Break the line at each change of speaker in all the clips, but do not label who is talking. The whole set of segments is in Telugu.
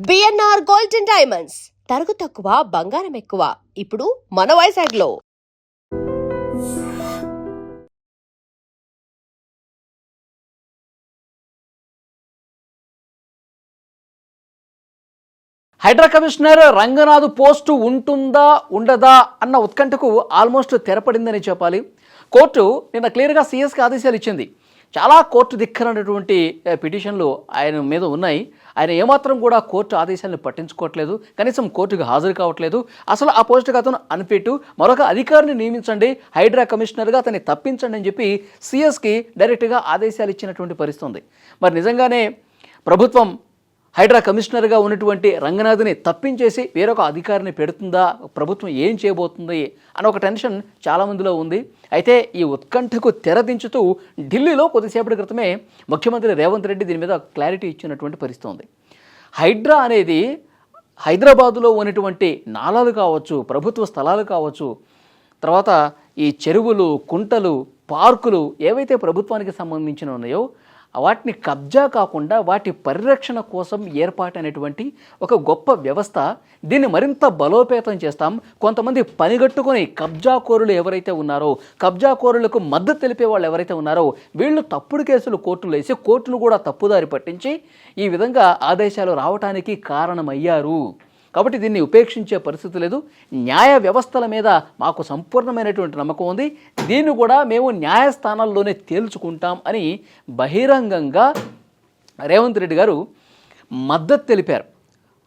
బిఎన్ఆర్ గోల్డ్ అండ్ డైమండ్స్ తరుగు తక్కువ బంగారం ఎక్కువ ఇప్పుడు మన వైజాగ్లో.
హైడ్రా కమిషనర్ రంగనాథ్ పోస్టు ఉంటుందా ఉండదా అన్న ఉత్కంఠకు ఆల్మోస్ట్ తెరపడిందని చెప్పాలి. కోర్టు నిన్న క్లియర్గా సీఎస్కి ఆదేశాలు ఇచ్చింది. చాలా కోర్టు ధిక్కరమైనటువంటి పిటిషన్లు ఆయన మీద ఉన్నాయి. ఆయన ఏమాత్రం కూడా కోర్టు ఆదేశాలను పట్టించుకోవట్లేదు, కనీసం కోర్టుకు హాజరు కావట్లేదు. అసలు ఆ పోస్టుకు అతను అనిపెట్టు మరొక అధికారిని నియమించండి, హైడ్రా కమిషనర్గా అతన్ని తప్పించండి అని చెప్పి సీఎస్కి డైరెక్ట్గా ఆదేశాలు ఇచ్చినటువంటి పరిస్థితి ఉంది. మరి నిజంగానే ప్రభుత్వం హైడ్రా కమిషనర్గా ఉన్నటువంటి రంగనాథ్ని తప్పించేసి వేరొక అధికారిని పెడుతుందా, ప్రభుత్వం ఏం చేయబోతుంది అని ఒక టెన్షన్ చాలామందిలో ఉంది. అయితే ఈ ఉత్కంఠకు తెరదించుతూ ఢిల్లీలో కొద్దిసేపటి క్రితమే ముఖ్యమంత్రి రేవంత్ రెడ్డి దీని మీద క్లారిటీ ఇచ్చినటువంటి పరిస్థితి ఉంది. హైడ్రా అనేది హైదరాబాదులో ఉన్నటువంటి నాలాలు కావచ్చు, ప్రభుత్వ స్థలాలు కావచ్చు, తర్వాత ఈ చెరువులు, కుంటలు, పార్కులు ఏవైతే ప్రభుత్వానికి సంబంధించిన ఉన్నాయో వాటిని కబ్జా కాకుండా వాటి పరిరక్షణ కోసం ఏర్పాటైనటువంటి ఒక గొప్ప వ్యవస్థ. దీన్ని మరింత బలోపేతం చేస్తాం. కొంతమంది పనిగట్టుకొని కబ్జాకోరులు ఎవరైతే ఉన్నారో, కబ్జాకోరులకు మద్దతు తెలిపే వాళ్ళు ఎవరైతే ఉన్నారో వీళ్ళు తప్పుడు కేసులు కోర్టులో వేసి కోర్టును కూడా తప్పుదారి పట్టించి ఈ విధంగా ఆదేశాలు రావడానికి కారణమయ్యారు. కాబట్టి దీన్ని ఉపేక్షించే పరిస్థితి లేదు. న్యాయ వ్యవస్థల మీద మాకు సంపూర్ణమైనటువంటి నమ్మకం ఉంది. దీన్ని కూడా మేము న్యాయస్థానాల్లోనే తేల్చుకుంటాం అని బహిరంగంగా రేవంత్ రెడ్డి గారు మద్దతు తెలిపారు.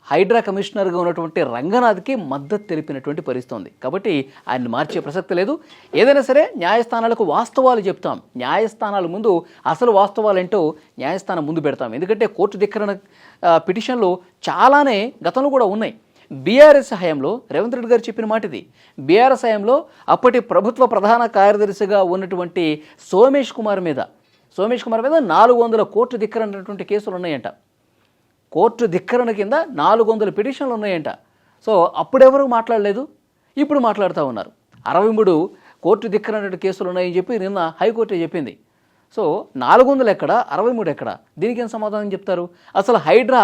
హైడ్రా కమిషనర్గా ఉన్నటువంటి రంగనాథ్కి మద్దతు తెలిపినటువంటి పరిస్థితి ఉంది. కాబట్టి ఆయన్ని మార్చే ప్రసక్తి లేదు. ఏదైనా సరే న్యాయస్థానాలకు వాస్తవాలు చెప్తాం. న్యాయస్థానాల ముందు అసలు వాస్తవాలేంటో న్యాయస్థానం ముందు పెడతాం. ఎందుకంటే కోర్టు ధిక్కరణ పిటిషన్లు చాలానే గతంలో కూడా ఉన్నాయి. బీఆర్ఎస్ హయాంలో రేవంత్ రెడ్డి గారు చెప్పిన మాట ఇది. బీఆర్ఎస్ హయాంలో అప్పటి ప్రభుత్వ ప్రధాన కార్యదర్శిగా ఉన్నటువంటి సోమేష్ కుమార్ మీద 400 కోర్టు ధిక్కరమైనటువంటి కేసులు ఉన్నాయంట. కోర్టు ధిక్కరణ కింద 400 పిటిషన్లు ఉన్నాయంట. సో అప్పుడెవరు మాట్లాడలేదు, ఇప్పుడు మాట్లాడుతూ ఉన్నారు. 63 కోర్టు ధిక్కరణ కేసులు ఉన్నాయని చెప్పి నిన్న హైకోర్టు చెప్పింది. సో 400 ఎక్కడ, 63 ఎక్కడ? దీనికి ఏం సమాధానం చెప్తారు? అసలు హైడ్రా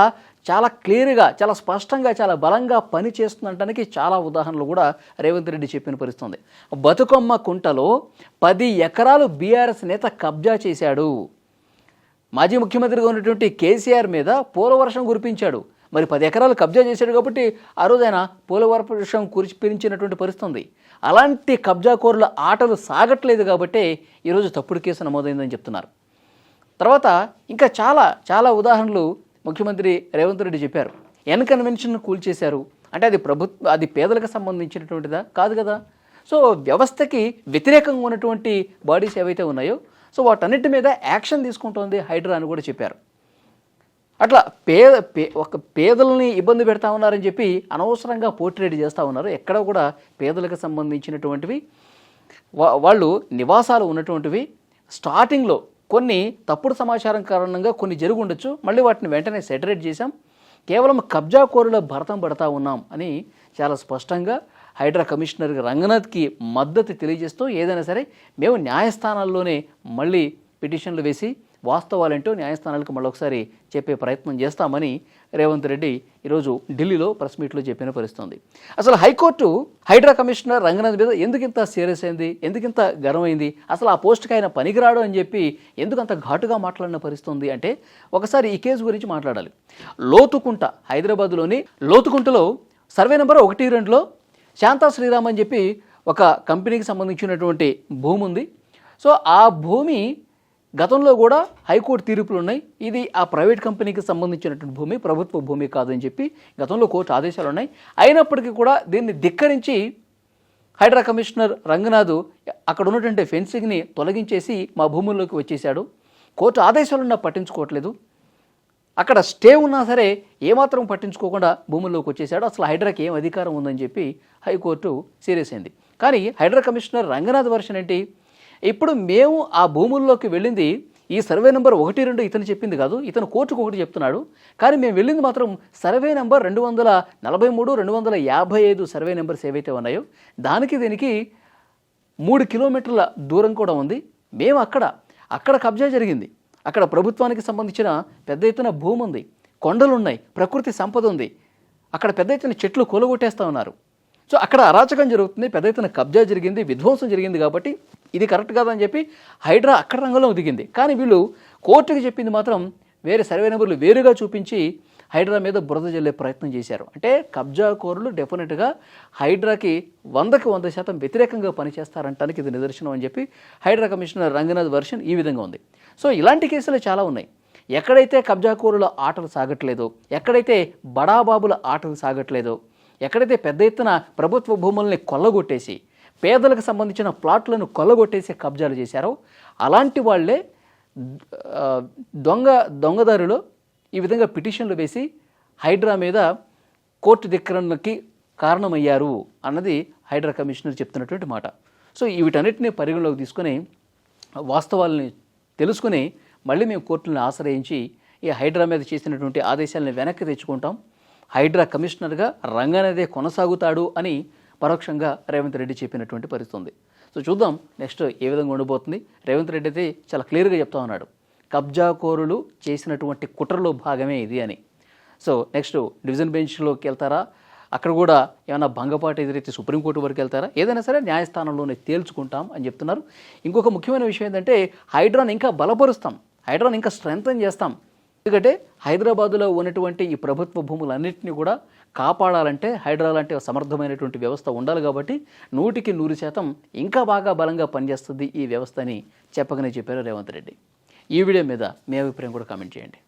చాలా క్లియర్గా, చాలా స్పష్టంగా, చాలా బలంగా పని చేస్తుందనడానికి చాలా ఉదాహరణలు కూడా రేవంత్ రెడ్డి చెప్పిన పరిస్థితుంది. బతుకమ్మ కుంటలో 10 ఎకరాలు బీఆర్ఎస్ నేత కబ్జా చేశాడు. మాజీ ముఖ్యమంత్రిగా ఉన్నటువంటి కేసీఆర్ మీద పూలవర్షం కురిపించాడు. మరి 10 ఎకరాలు కబ్జా చేశాడు కాబట్టి ఆ రోజు ఆయన పూలవర్షం కురిపించినటువంటి పరిస్థితి ఉంది. అలాంటి కబ్జాకోరుల ఆటలు సాగట్లేదు కాబట్టి ఈరోజు తప్పుడు కేసు నమోదైందని చెప్తున్నారు. తర్వాత ఇంకా చాలా చాలా ఉదాహరణలు ముఖ్యమంత్రి రేవంత్ రెడ్డి చెప్పారు. ఎన్ కన్వెన్షన్ కూల్చేశారు అంటే అది పేదలకు సంబంధించినటువంటిదా? కాదు కదా. సో వ్యవస్థకి వ్యతిరేకంగా ఉన్నటువంటి బాడీస్ ఏవైతే ఉన్నాయో సో వాటన్నిటి మీద యాక్షన్ తీసుకుంటోంది హైడ్రా అని కూడా చెప్పారు. అట్లా పేదలని ఇబ్బంది పెడతా ఉన్నారని చెప్పి అనవసరంగా పోర్ట్రేట్ చేస్తూ ఉన్నారు. ఎక్కడ కూడా పేదలకు సంబంధించినటువంటివి వాళ్ళు నివాసాలు ఉన్నటువంటివి స్టార్టింగ్లో కొన్ని తప్పుడు సమాచారం కారణంగా కొన్ని జరిగి ఉండొచ్చు. మళ్ళీ వాటిని వెంటనే సెటరేట్ చేశాం. కేవలం కబ్జాకోరుల భరతం పడతా ఉన్నాం అని చాలా స్పష్టంగా హైడ్రా కమిషనర్ రంగనాథ్కి మద్దతు తెలియజేస్తూ ఏదైనా సరే మేము న్యాయస్థానాల్లోనే మళ్ళీ పిటిషన్లు వేసి వాస్తవాలేంటో న్యాయస్థానాలకు మళ్ళొకసారి చెప్పే ప్రయత్నం చేస్తామని రేవంత్ రెడ్డి ఈరోజు ఢిల్లీలో ప్రెస్ మీట్లో చెప్పిన పరిస్థితుంది. అసలు హైకోర్టు హైడ్రా కమిషనర్ రంగనాథ్ మీద ఎందుకింత సీరియస్ అయింది, ఎందుకింత గర్వమైంది, అసలు ఆ పోస్ట్కి ఆయన పనికిరాడు అని చెప్పి ఎందుకంత ఘాటుగా మాట్లాడిన పరిస్థితుంది అంటే ఒకసారి ఈ కేసు గురించి మాట్లాడాలి. లోతుకుంట, హైదరాబాద్లోని లోతుకుంటలో సర్వే నెంబర్ 1-2లో శాంతా శ్రీరామ్ అని చెప్పి ఒక కంపెనీకి సంబంధించినటువంటి భూమి ఉంది. సో ఆ భూమి గతంలో కూడా హైకోర్టు తీర్పులు ఉన్నాయి. ఇది ఆ ప్రైవేట్ కంపెనీకి సంబంధించినటువంటి భూమి, ప్రభుత్వ భూమి కాదని చెప్పి గతంలో కోర్టు ఆదేశాలు ఉన్నాయి. అయినప్పటికీ కూడా దీన్ని ధిక్కరించి హైడ్రా కమిషనర్ రంగనాథ్ అక్కడ ఉన్నటువంటి ఫెన్సింగ్ని తొలగించేసి మా భూముల్లోకి వచ్చేసాడు. కోర్టు ఆదేశాలున్నా పట్టించుకోవట్లేదు. అక్కడ స్టే ఉన్నా సరే ఏమాత్రం పట్టించుకోకుండా భూముల్లోకి వచ్చేసాడు. అసలు హైడ్రాకి ఏం అధికారం ఉందని చెప్పి హైకోర్టు సీరియస్ అయింది. కానీ హైడ్రా కమిషనర్ రంగనాథ్ వర్షన్ ఏంటి? ఇప్పుడు మేము ఆ భూముల్లోకి వెళ్ళింది ఈ సర్వే నెంబర్ 1-2 ఇతను చెప్పింది కాదు, ఇతను కోర్టుకు ఒకటి చెప్తున్నాడు. కానీ మేము వెళ్ళింది మాత్రం సర్వే నెంబర్ 243, 255 సర్వే నెంబర్స్ ఏవైతే ఉన్నాయో దీనికి 3 కిలోమీటర్ల దూరం కూడా ఉంది. మేము అక్కడ కబ్జా జరిగింది. అక్కడ ప్రభుత్వానికి సంబంధించిన పెద్ద ఎత్తున భూమి ఉంది. కొండలు ఉన్నాయి, ప్రకృతి సంపద ఉంది, అక్కడ పెద్ద ఎత్తున చెట్లు కూలగొట్టేస్తూ ఉన్నారు. సో అక్కడ అరాచకం జరుగుతుంది, పెద్ద ఎత్తున కబ్జా జరిగింది, విధ్వంసం జరిగింది. కాబట్టి ఇది కరెక్ట్ కాదని చెప్పి హైడ్రా అక్కడ రంగంలో దిగింది. కానీ వీళ్ళు కోర్టుకి చెప్పింది మాత్రం వేరే సర్వే నెంబర్లు వేరుగా చూపించి హైడ్రా మీద బురద జల్లే ప్రయత్నం చేశారు. అంటే కబ్జాకోరులు డెఫినెట్గా హైడ్రాకి 100% వ్యతిరేకంగా పనిచేస్తారంటానికి ఇది నిదర్శనం అని చెప్పి హైడ్రా కమిషనర్ రంగనాథ్ వర్షన్ ఈ విధంగా ఉంది. సో ఇలాంటి కేసులు చాలా ఉన్నాయి. ఎక్కడైతే కబ్జాకోరుల ఆటలు సాగట్లేదో, ఎక్కడైతే బడాబాబుల ఆటలు సాగట్లేదో, ఎక్కడైతే పెద్ద ఎత్తున ప్రభుత్వ భూముల్ని కొల్లగొట్టేసి పేదలకు సంబంధించిన ప్లాట్లను కొల్లగొట్టేసి కబ్జాలు చేశారో అలాంటి వాళ్లే దొంగదారులు ఈ విధంగా పిటిషన్లు వేసి హైడ్రా మీద కోర్టు ధిక్కరణకి కారణమయ్యారు అన్నది హైడ్రా కమిషనర్ చెప్తున్నటువంటి మాట. సో వీటన్నిటిని పరిగణలోకి తీసుకొని వాస్తవాలని తెలుసుకుని మళ్ళీ మేము కోర్టులను ఆశ్రయించి ఈ హైడ్రా మీద చేసినటువంటి ఆదేశాలను వెనక్కి తెచ్చుకుంటాం, హైడ్రా కమిషనర్గా రంగనాథే కొనసాగుతాడు అని పరోక్షంగా రేవంత్ రెడ్డి చెప్పినటువంటి పరిస్థితి ఉంది. సో చూద్దాం నెక్స్ట్ ఏ విధంగా ఉండబోతుంది. రేవంత్ రెడ్డి అయితే చాలా క్లియర్గా చెప్తా ఉన్నాడు, కబ్జాకోరులు చేసినటువంటి కుట్రలో భాగమే ఇది అని. సో నెక్స్ట్ డివిజన్ బెంచ్లోకి వెళ్తారా, అక్కడ కూడా ఏమైనా భంగపాటు ఎదురైతే సుప్రీంకోర్టు వరకు వెళ్తారా, ఏదైనా సరే న్యాయస్థానంలోనే తేల్చుకుంటాం అని చెప్తున్నారు. ఇంకొక ముఖ్యమైన విషయం ఏంటంటే హైడ్రాని ఇంకా బలపరుస్తాం, హైడ్రాని ఇంకా స్ట్రెంగ్తన్ చేస్తాం. ఎందుకంటే హైదరాబాదులో ఉన్నటువంటి ఈ ప్రభుత్వ భూములన్నింటినీ కూడా కాపాడాలంటే హైడ్రా లాంటి సమర్థమైనటువంటి వ్యవస్థ ఉండాలి. కాబట్టి 100% ఇంకా బాగా బలంగా పనిచేస్తుంది ఈ వ్యవస్థ అని చెప్పగానే చెప్పారు రేవంత్ రెడ్డి. ఈ వీడియో మీద మీ అభిప్రాయం కూడా కామెంట్ చేయండి.